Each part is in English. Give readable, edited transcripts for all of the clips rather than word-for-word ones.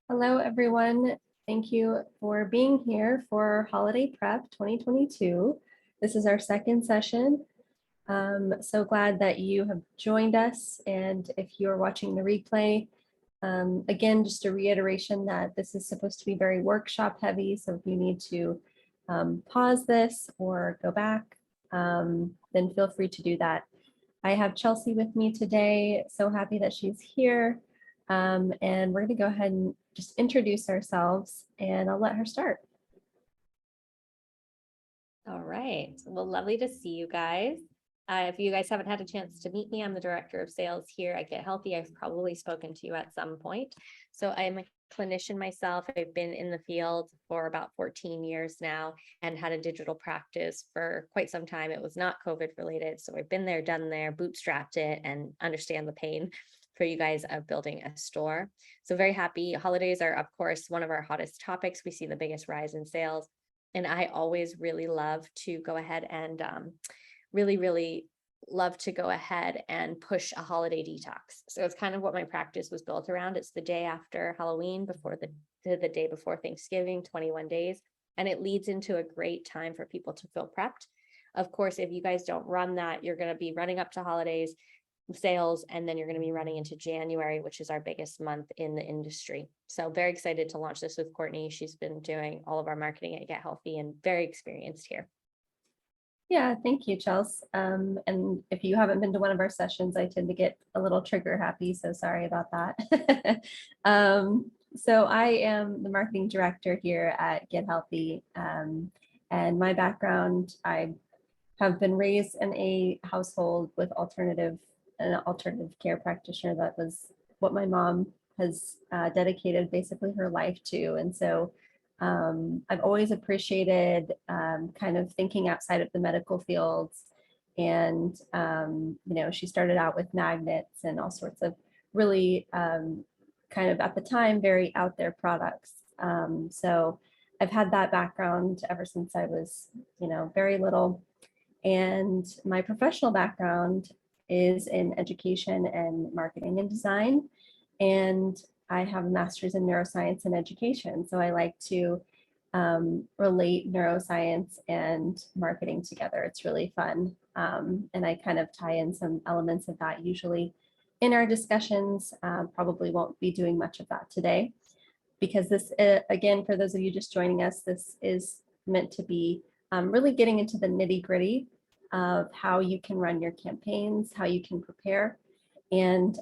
Hello, everyone. Thank you for being here for Holiday Prep 2022. This is our second session. So glad that you have joined us. And if you're watching the replay, again, just a reiteration that this is supposed to be very workshop heavy. So if you need to pause this or go back, then feel free to do that. I have Chelsea with me today. So happy that she's here. And we're going to go ahead and just introduce ourselves and I'll let her start. All right. Well, lovely to see you guys. If you guys haven't had a chance to meet me, I'm the director of sales here at GetHealthy. I've probably spoken to you at some point. So I'm a clinician myself. I've been in the field for about 14 years now and had a digital practice for quite some time. It was not COVID related. So I've been there, done there, bootstrapped it, and understand the pain for you guys of building a store. So very happy. Holidays are, of course, one of our hottest topics. We see the biggest rise in sales. And I always really love to go ahead and really love to go ahead and push a holiday detox. So it's kind of what my practice was built around. It's the day after Halloween, before the day before Thanksgiving, 21 days. And it leads into a great time for people to feel prepped. Of course, if you guys don't run that, you're going to be running up to holidays, sales, and then you're going to be running into January, which is our biggest month in the industry. So very excited to launch this with Courtney. She's been doing all of our marketing at GetHealthy and very experienced here. Yeah, thank you, Chelsea. And if you haven't been to one of our sessions, I tend to get a little trigger happy, so sorry about that. So I am the marketing director here at GetHealthy. And my background, I have been raised in a household with an alternative care practitioner. That was what my mom has dedicated basically her life to. And so I've always appreciated kind of thinking outside of the medical fields. And, she started out with magnets and all sorts of really kind of at the time, very out there products. So I've had that background ever since I was, very little. And my professional background is in education and marketing and design. And I have a master's in neuroscience and education. So I like to relate neuroscience and marketing together. It's really fun. And I kind of tie in some elements of that usually in our discussions. Probably won't be doing much of that today because this, again, for those of you just joining us, this is meant to be really getting into the nitty gritty of how you can run your campaigns, how you can prepare, and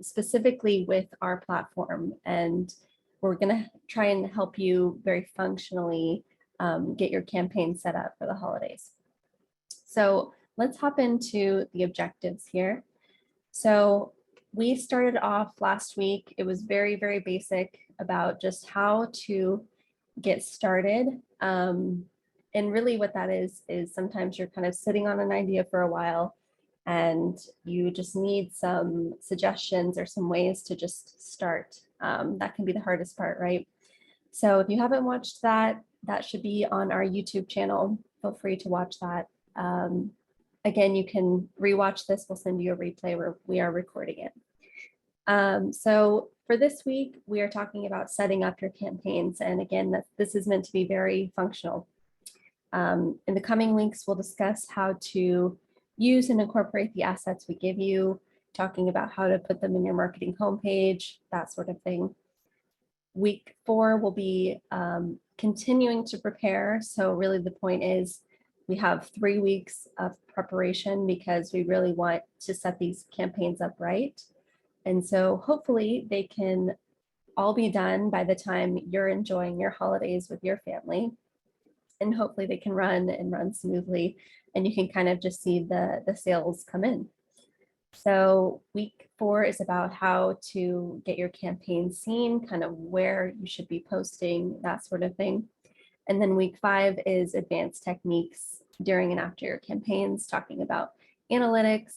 specifically with our platform. And we're going to try and help you very functionally get your campaign set up for the holidays. So let's hop into the objectives here. So we started off last week. It was very, very basic about just how to get started. And really what that is sometimes you're kind of sitting on an idea for a while and you just need some suggestions or some ways to just start. That can be the hardest part, right? So if you haven't watched that, that should be on our YouTube channel. Feel free to watch that. Again, you can rewatch this. We'll send you a replay where we are recording it. So for this week, we are talking about setting up your campaigns. And again, this is meant to be very functional. In the coming weeks, we'll discuss how to use and incorporate the assets we give you, talking about how to put them in your marketing homepage, that sort of thing. Week 4 will be continuing to prepare. So really the point is we have 3 weeks of preparation because we really want to set these campaigns up right. And so hopefully they can all be done by the time you're enjoying your holidays with your family. And hopefully they can run smoothly and you can kind of just see the sales come in. So week 4 is about how to get your campaign seen, kind of where you should be posting, that sort of thing. And then week 5 is advanced techniques during and after your campaigns, talking about analytics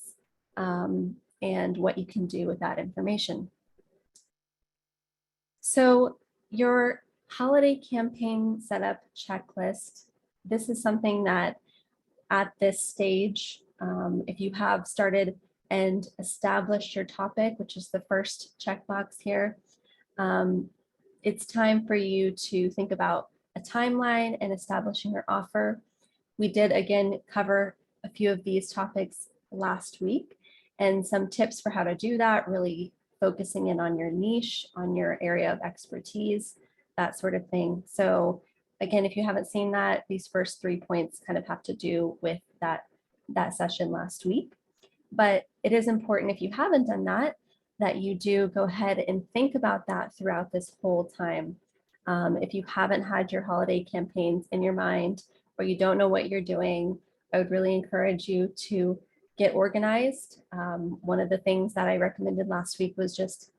and what you can do with that information. So your holiday campaign setup checklist. This is something that at this stage, if you have started and established your topic, which is the first checkbox here, it's time for you to think about a timeline and establishing your offer. We did again cover a few of these topics last week and some tips for how to do that, really focusing in on your niche, on your area of expertise, that sort of thing. So again, if you haven't seen that, these first 3 points kind of have to do with that session last week. But it is important, if you haven't done that, that you do go ahead and think about that throughout this whole time. If you haven't had your holiday campaigns in your mind, or you don't know what you're doing, I would really encourage you to get organized. One of the things that I recommended last week was just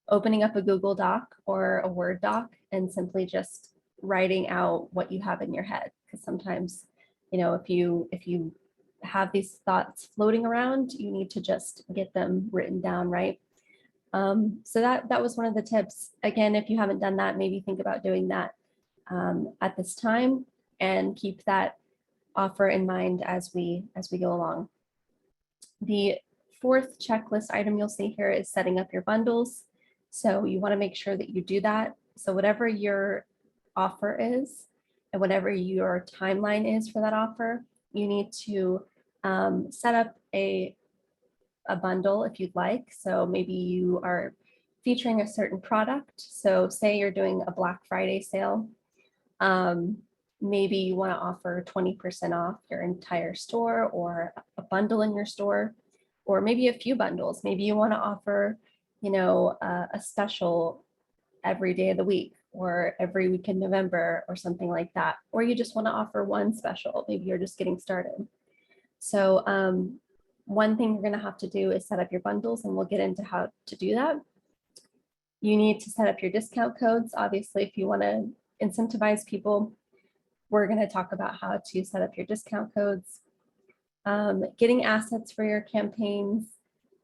opening up a Google Doc or a Word doc and simply just writing out what you have in your head. Because sometimes, if you have these thoughts floating around, you need to just get them written down, right? So that was one of the tips. Again, if you haven't done that, maybe think about doing that at this time and keep that offer in mind as we go along. The fourth checklist item you'll see here is setting up your bundles. So you want to make sure that you do that. So whatever your offer is and whatever your timeline is for that offer, you need to set up a bundle if you'd like. So maybe you are featuring a certain product. So say you're doing a Black Friday sale. Maybe you want to offer 20% off your entire store or a bundle in your store, or maybe a few bundles. Maybe you want to offer, a special every day of the week or every week in November or something like that. Or you just want to offer one special. Maybe you're just getting started. So one thing you're going to have to do is set up your bundles, and we'll get into how to do that. You need to set up your discount codes. Obviously, if you want to incentivize people, we're going to talk about how to set up your discount codes. Getting assets for your campaigns.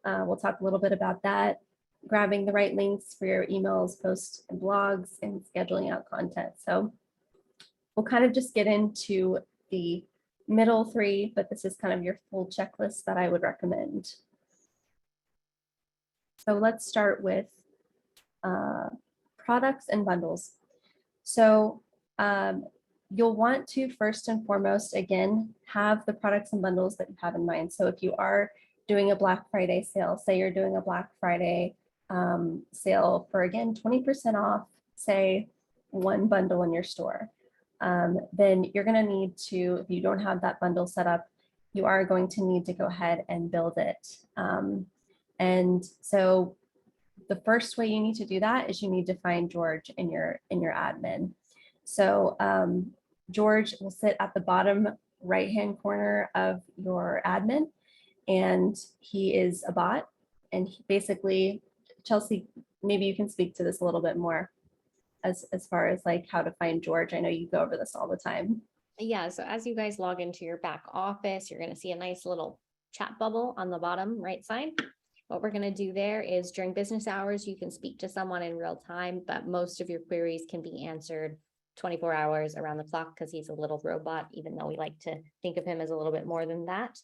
We'll talk a little bit about that. Grabbing the right links for your emails, posts, and blogs, and scheduling out content. So we'll kind of just get into the middle three, but this is kind of your full checklist that I would recommend. So let's start with products and bundles. So you'll want to first and foremost, again, have the products and bundles that you have in mind. So if you are doing a Black Friday sale, say you're doing a Black Friday sale for, again, 20% off, say one bundle in your store, then you're going to need to, if you don't have that bundle set up, you are going to need to go ahead and build it. And so the first way you need to do that is you need to find George in your admin. So George will sit at the bottom right-hand corner of your admin, and he is a bot. And he basically, Chelsea, maybe you can speak to this a little bit more as far as like how to find George. I know you go over this all the time. Yeah, so as you guys log into your back office, you're going to see a nice little chat bubble on the bottom right side. What we're going to do there is during business hours, you can speak to someone in real time, but most of your queries can be answered 24 hours around the clock because he's a little robot, even though we like to think of him as a little bit more than that.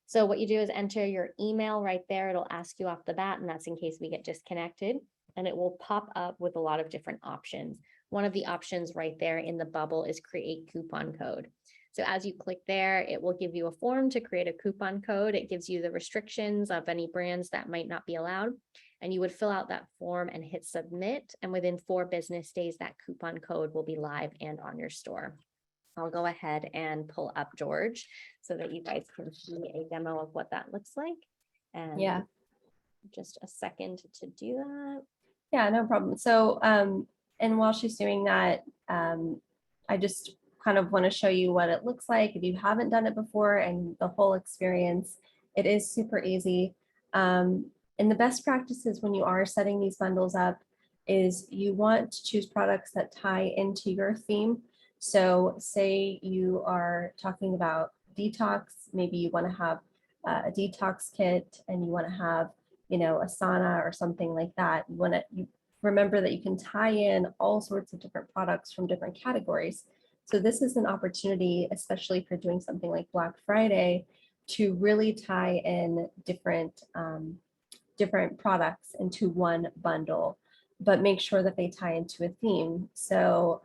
So what you do is enter your email right there. It'll ask you off the bat, and that's in case we get disconnected. And it will pop up with a lot of different options. One of the options right there in the bubble is create coupon code. So as you click there, it will give you a form to create a coupon code. It gives you the restrictions of any brands that might not be allowed. And you would fill out that form and hit submit. And within 4 business days, that coupon code will be live and on your store. I'll go ahead and pull up George so that you guys can see a demo of what that looks like. And Yeah, just a second to do that. yeah, no problem. So, and while she's doing that, I just kind of want to show you what it looks like if you haven't done it before and the whole experience. It is super easy. And the best practices when you are setting these bundles up is you want to choose products that tie into your theme. So say you are talking about detox, maybe you want to have a detox kit and you want to have, a sauna or something like that. You remember that you can tie in all sorts of different products from different categories. So this is an opportunity, especially for doing something like Black Friday, to really tie in different products into one bundle. but make sure that they tie into a theme. So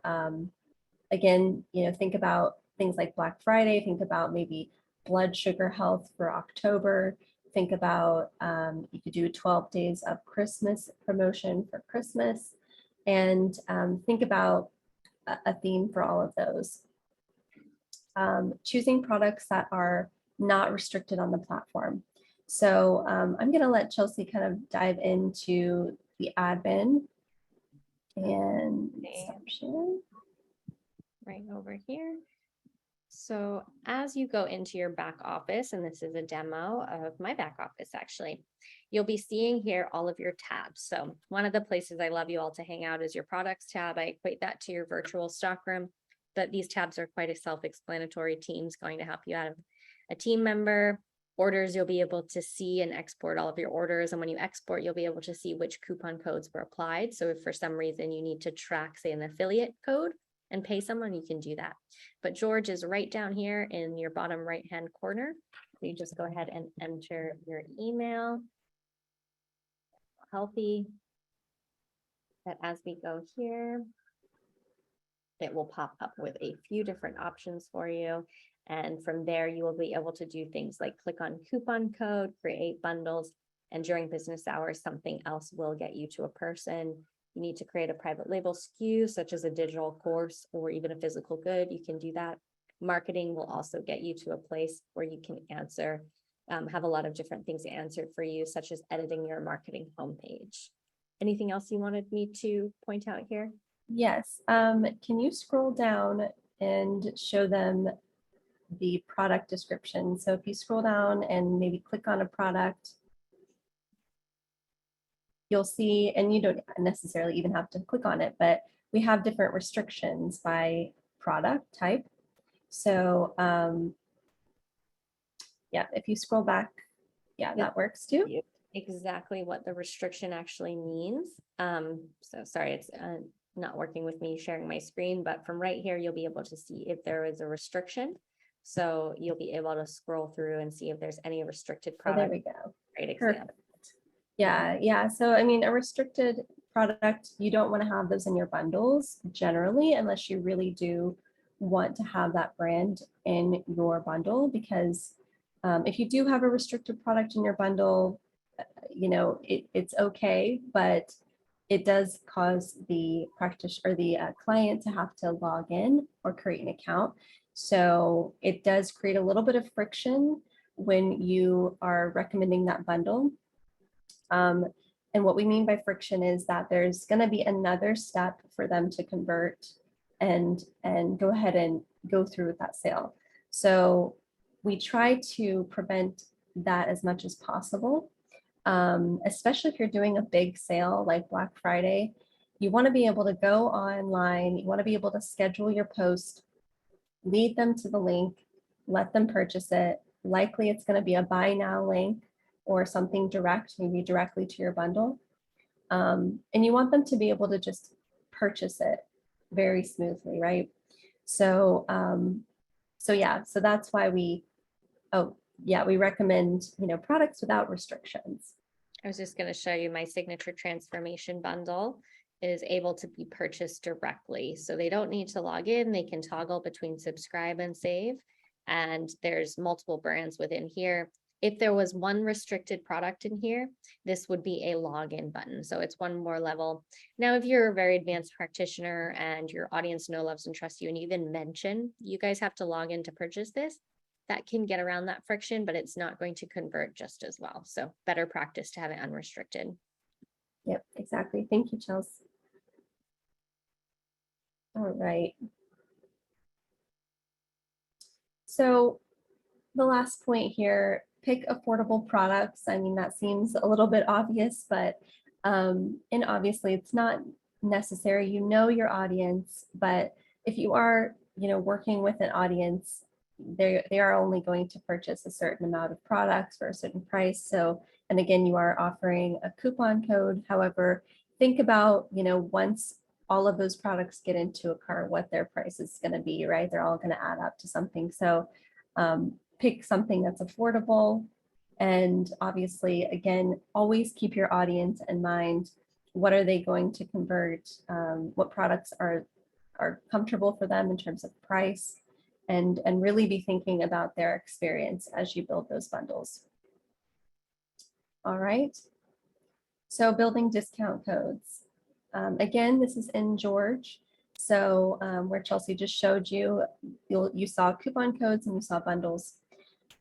again, think about things like Black Friday, think about maybe blood sugar health for October. Think about, you could do 12 days of Christmas promotion for Christmas, and think about a theme for all of those. Choosing products that are not restricted on the platform. So I'm going to let Chelsea kind of dive into the admin and stop sharing. Right over here. So as you go into your back office, and this is a demo of my back office actually, you'll be seeing here all of your tabs. So one of the places I love you all to hang out is your products tab. I equate that to your virtual stockroom, but these tabs are quite a self-explanatory. Team's going to help you out of a team member. Orders, you'll be able to see and export all of your orders. And when you export, you'll be able to see which coupon codes were applied. So if for some reason you need to track, say, an affiliate code and pay someone, you can do that. But George is right down here in your bottom right-hand corner. You just go ahead and enter your email. Healthy. That as we go here, it will pop up with a few different options for you. And from there, you will be able to do things like click on coupon code, create bundles, and during business hours, something else will get you to a person. You need to create a private label SKU, such as a digital course or even a physical good. You can do that. Marketing will also get you to a place where you can answer, have a lot of different things answered for you, such as editing your marketing homepage. Anything else you wanted me to point out here? Yes. Can you scroll down and show them the product description? So if you scroll down and maybe click on a product, you'll see, and you don't necessarily even have to click on it, but we have different restrictions by product type. So yeah, if you scroll back, yeah, that works too. Exactly what the restriction actually means. So sorry, it's not working with me sharing my screen, but from right here, you'll be able to see if there is a restriction. So you'll be able to scroll through and see if there's any restricted product. Oh, there we go. Great example. Perfect. Yeah. So, I mean, a restricted product, you don't want to have those in your bundles generally, unless you really do want to have that brand in your bundle, because if you do have a restricted product in your bundle, it's okay, but it does cause the practitioner or the client to have to log in or create an account. So it does create a little bit of friction when you are recommending that bundle. And what we mean by friction is that there's going to be another step for them to convert and go ahead and go through with that sale. So we try to prevent that as much as possible, especially if you're doing a big sale like Black Friday. You want to be able to go online, you want to be able to schedule your post, lead them to the link, let them purchase it. Likely it's going to be a buy now link or something direct, maybe directly to your bundle. And you want them to be able to just purchase it very smoothly, right? So, so that's why we recommend, products without restrictions. I was just going to show you my signature transformation bundle is able to be purchased directly. So they don't need to log in. They can toggle between subscribe and save. And there's multiple brands within here. If there was one restricted product in here, this would be a login button. So it's one more level. Now, if you're a very advanced practitioner and your audience know, loves, and trusts you, and you even mention you guys have to log in to purchase this, that can get around that friction, but it's not going to convert just as well. So better practice to have it unrestricted. Yep, exactly. Thank you, Chelsea. All right. So the last point here, pick affordable products. I mean, that seems a little bit obvious, but and obviously it's not necessary. You know your audience, but if you are, working with an audience, they are only going to purchase a certain amount of products for a certain price. So, and again, you are offering a coupon code. However, think about, once all of those products get into a cart, what their price is going to be, right? They're all going to add up to something. So pick something that's affordable. And obviously, again, always keep your audience in mind. what are they going to convert, what products are comfortable for them in terms of price, and really be thinking about their experience as you build those bundles. All right. So building discount codes. Again, this is in George. So where Chelsea just showed you, you saw coupon codes and you saw bundles.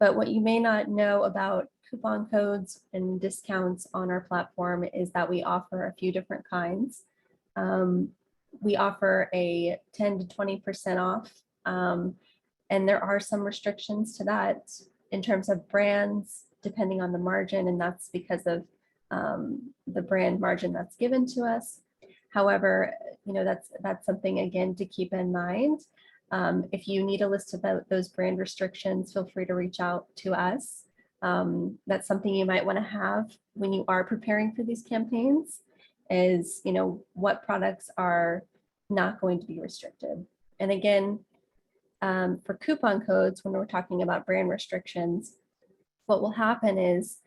But what you may not know about coupon codes and discounts on our platform is that we offer a few different kinds. We offer a 10 to 20% off. And there are some restrictions to that in terms of brands, depending on the margin, and that's because of the brand margin that's given to us. However, that's something, again, to keep in mind. If you need a list of those brand restrictions, feel free to reach out to us. That's something you might want to have when you are preparing for these campaigns, is what products are not going to be restricted. And again, for coupon codes, when we're talking about brand restrictions, what will happen is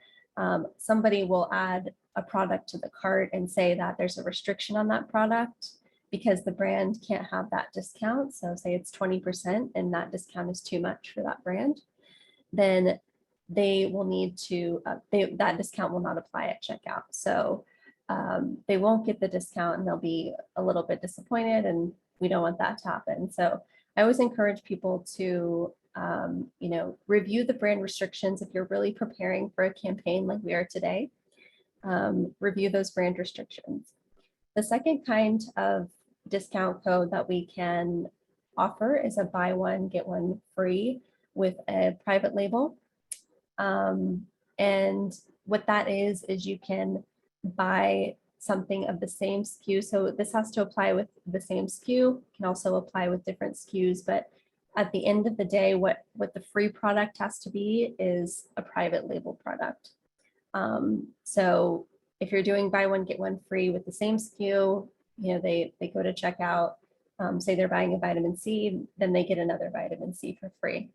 somebody will add a product to the cart and say that there's a restriction on that product because the brand can't have that discount. So say it's 20% and that discount is too much for that brand, then they will need to, that discount will not apply at checkout. So they won't get the discount and they'll be a little bit disappointed, and we don't want that to happen. So I always encourage people to review the brand restrictions if you're really preparing for a campaign like we are today. Review those brand restrictions. The second kind of discount code that we can offer is a buy one, get one free with a private label. And what that is you can buy something of the same SKU. So this has to apply with the same SKU, can also apply with different SKUs, but at the end of the day, what the free product has to be is a private label product. So if you're doing buy one, get one free with the same SKU, they go to checkout, say they're buying a vitamin C, then they get another vitamin C for free.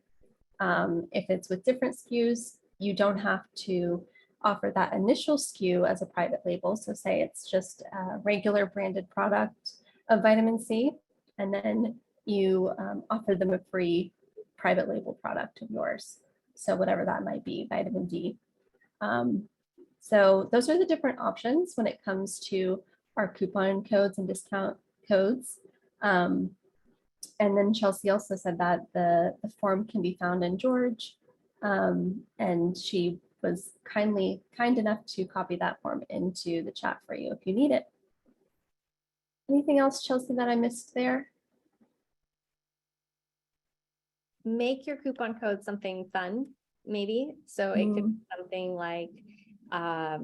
If it's with different SKUs, you don't have to offer that initial SKU as a private label. So say it's just a regular branded product of vitamin C, and then you offer them a free private label product of yours. So whatever that might be, vitamin D. So those are the different options when it comes to our coupon codes and discount codes. And then Chelsea also said that the form can be found in George, and she was kind enough to copy that form into the chat for you if you need it. Anything else, Chelsea, that I missed there? Make your coupon code something fun, maybe. So it could be something like, I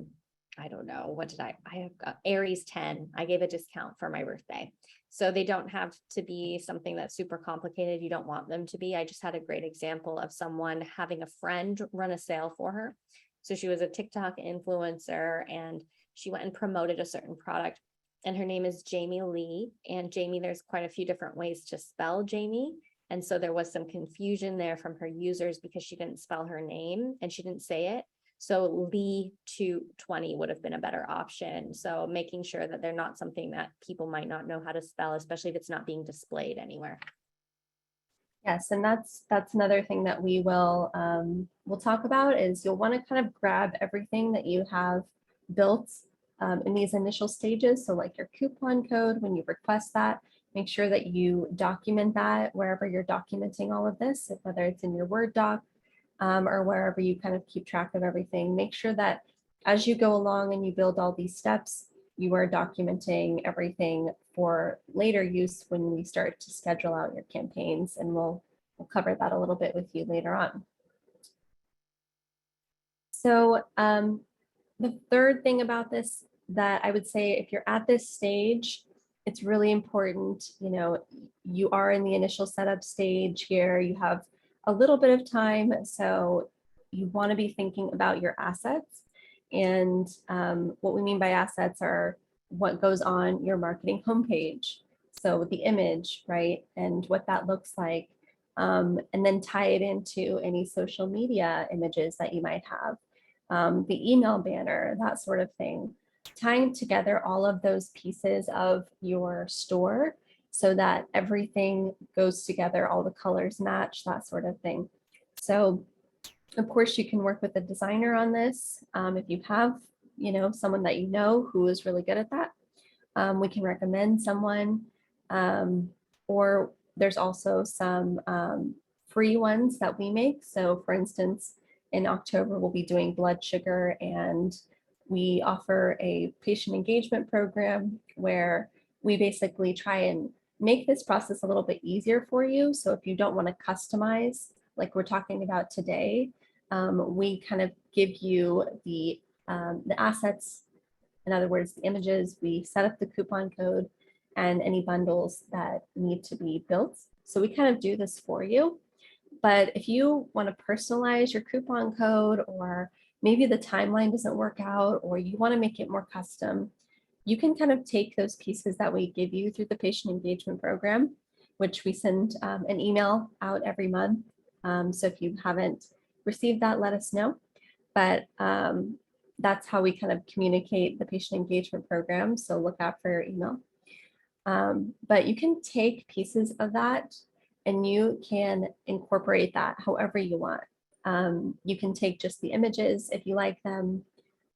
don't know, what did I have got Aries 10. I gave a discount for my birthday. So they don't have to be something that's super complicated. You don't want them to be. I just had a great example of someone having a friend run a sale for her. So she was a TikTok influencer and she went and promoted a certain product, and her name is Jamie Lee. And Jamie, there's quite a few different ways to spell Jamie. And so there was some confusion there from her users because she didn't spell her name and she didn't say it. So Lee 220 would have been a better option. So making sure that they're not something that people might not know how to spell, especially if it's not being displayed anywhere. Yes, and that's another thing that we'll talk about is you'll want to kind of grab everything that you have built in these initial stages. So like your coupon code, when you request that, make sure that you document that wherever you're documenting all of this, whether it's in your Word doc or wherever you kind of keep track of everything. Make sure that as you go along and you build all these steps, you are documenting everything for later use when we start to schedule out your campaigns, and we'll cover that a little bit with you later on. So the third thing about this that I would say, if you're at this stage, it's really important, you are in the initial setup stage here, you have a little bit of time, so you want to be thinking about your assets. And what we mean by assets are what goes on your marketing homepage. So the image, right, and what that looks like, and then tie it into any social media images that you might have, the email banner, that sort of thing. tying together all of those pieces of your store so that everything goes together, all the colors match, that sort of thing. So of course you can work with a designer on this. If you have, someone that you know who is really good at that, we can recommend someone. Or there's also some free ones that we make. So for instance, in October, we'll be doing blood sugar, and we offer a patient engagement program where we basically try and make this process a little bit easier for you. So if you don't want to customize, like we're talking about today, we kind of give you the assets. In other words, the images, we set up the coupon code and any bundles that need to be built. So we kind of do this for you. But if you want to personalize your coupon code, or maybe the timeline doesn't work out, or you want to make it more custom, you can kind of take those pieces that we give you through the patient engagement program, which we send an email out every month. So if you haven't received that, let us know. But that's how we kind of communicate the patient engagement program. So look out for your email. But you can take pieces of that and you can incorporate that however you want. You can take just the images if you like them.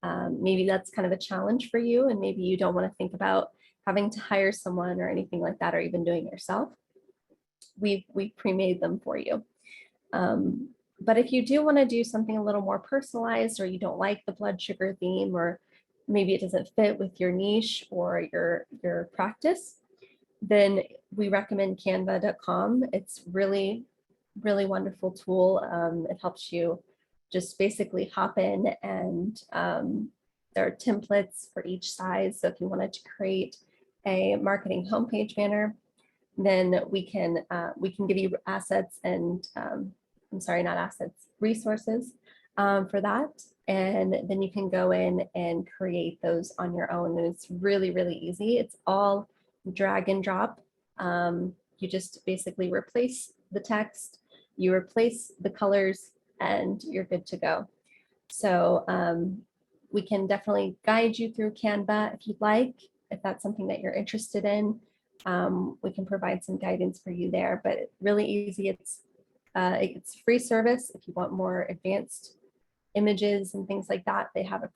Maybe that's kind of a challenge for you, and maybe you don't want to think about having to hire someone or anything like that, or even doing it yourself. We pre-made them for you. But if you do want to do something a little more personalized, or you don't like the blood sugar theme, or maybe it doesn't fit with your niche or your practice, then we recommend canva.com. It's really, really wonderful tool. It helps you just basically hop in, and there are templates for each size. So if you wanted to create a marketing homepage banner, then we can give you assets and I'm sorry, not assets, resources for that. And then you can go in and create those on your own. And it's really, really easy. It's all drag and drop. You just basically replace the text, you replace the colors, and you're good to go. So we can definitely guide you through Canva if you'd like, if that's something that you're interested in. We can provide some guidance for you there, but really easy. It's free service. If you want more advanced images and things like that, they have a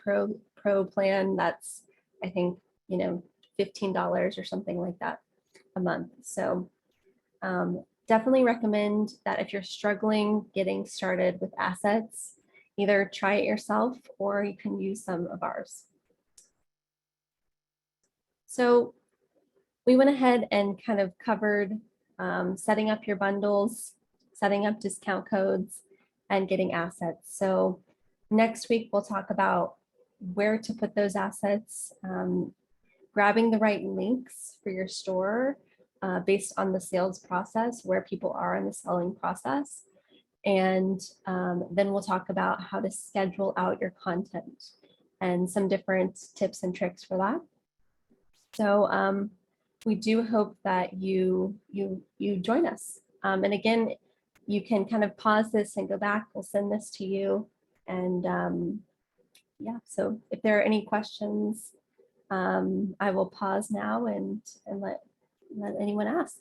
pro plan that's, I think, $15 or something like that a month. So definitely recommend that if you're struggling getting started with assets, either try it yourself or you can use some of ours. So we went ahead and kind of covered setting up your bundles, setting up discount codes, and getting assets. So next week, we'll talk about where to put those assets, grabbing the right links for your store based on the sales process, where people are in the selling process. And then we'll talk about how to schedule out your content and some different tips and tricks for that. So we do hope that you join us. And again, you can kind of pause this and go back. We'll send this to you. And yeah, so if there are any questions, I will pause now and let anyone ask.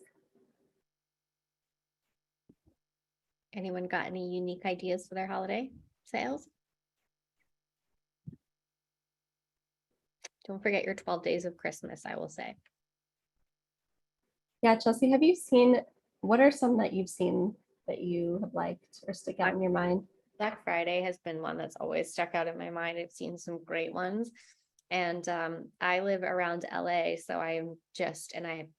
Anyone got any unique ideas for their holiday sales? Don't forget your 12 days of Christmas, I will say. Yeah, Chelsea, have you seen, what are some that you've seen that you have liked or stick out in your mind? Black Friday has been one that's always stuck out in my mind. I've seen some great ones. And I live around LA, so I'm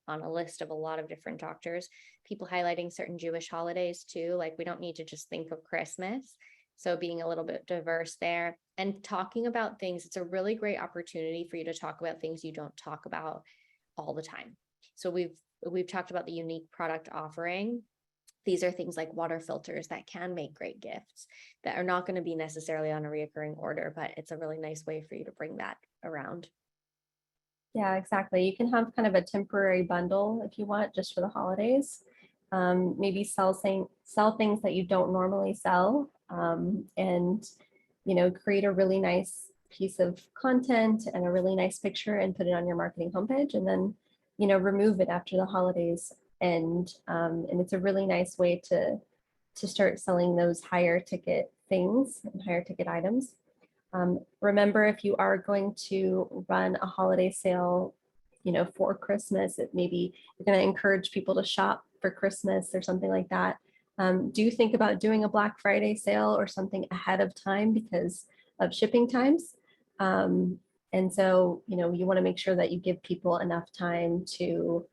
on a list of a lot of different doctors, people highlighting certain Jewish holidays too. Like, we don't need to just think of Christmas. So being a little bit diverse there and talking about things, it's a really great opportunity for you to talk about things you don't talk about all the time. So we've talked about the unique product offering. These are things like water filters that can make great gifts that are not going to be necessarily on a reoccurring order, but it's a really nice way for you to bring that around. Yeah, exactly. You can have kind of a temporary bundle if you want, just for the holidays. Maybe sell things that you don't normally sell, and create a really nice piece of content and a really nice picture and put it on your marketing homepage, and then, you know, remove it after the holidays. And it's a really nice way to start selling those higher ticket things and higher ticket items. Remember, if you are going to run a holiday sale, you know, for Christmas, it maybe you're going to encourage people to shop for Christmas or something like that. Do think about doing a Black Friday sale or something ahead of time because of shipping times. And so, you know, you want to make sure that you give people enough time to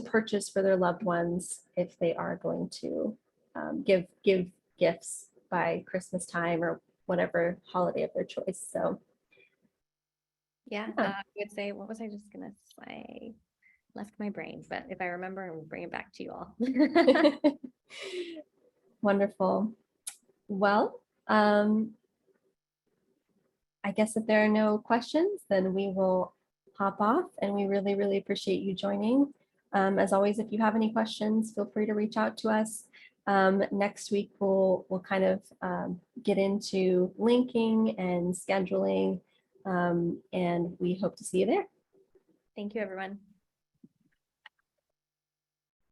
purchase for their loved ones if they are going to give gifts by Christmas time or whatever holiday of their choice. So Yeah, yeah. I would say, what was I just gonna say? Left my brain, but if I remember, I'll bring it back to you all. Wonderful. Well, I guess if there are no questions, then we will hop off, and we really, really appreciate you joining. As always, if you have any questions, feel free to reach out to us. Next week, we'll kind of get into linking and scheduling, and we hope to see you there. Thank you, everyone.